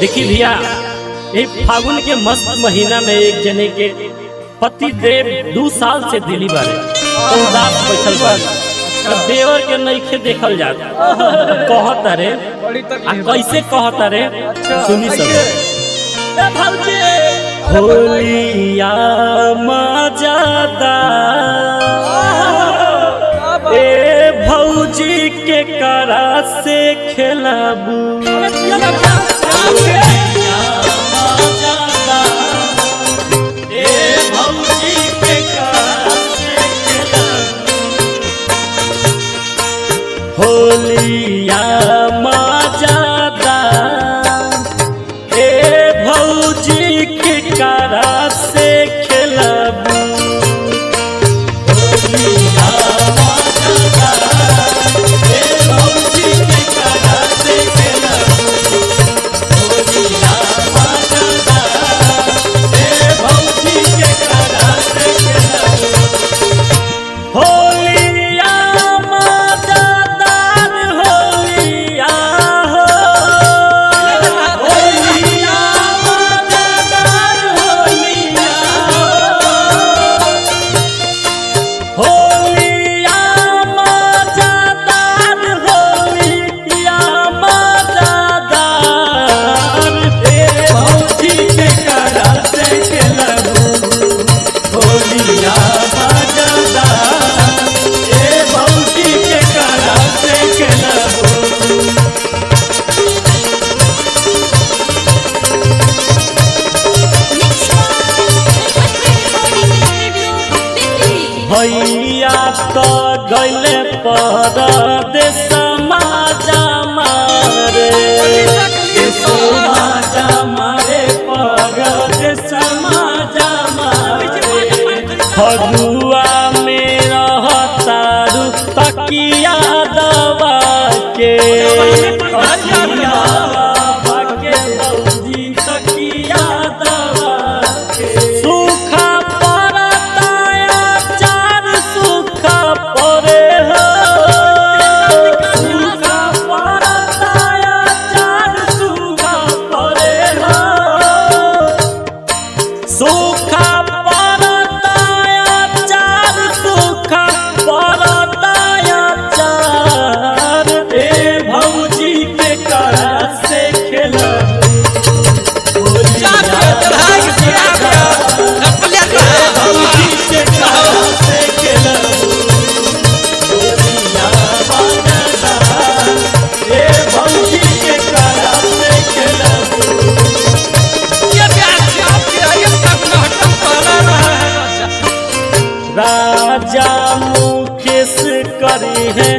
देखी भैया फागुन के मस्त महीना में एक जने के पति देव 2 साल से दिल्ली बारे तो उदास बैठल बा। देवर के नइखे देखल जाता कहत रे कैसे कहत रे सुनी सब होलिया मजादा ए भौजी के करा से खेलाबू होलिया मजादा ए भौजी के करा से खेलाबू होलिया मजादा ए भौजी के करा से खेलाबू होलिया मजादा ए भौजी के करा से खेलाबू होलिया भैया तो गैले परदेस समाजा मारे समाजा मारे परदेस समाजा मारे फगुआ में रहतारू तकिया दबा के तकिया दबा के सूखा सूखा परताया चार सूखा परताया चार ए भौजी के करा से खेला राजा मुकेश करी है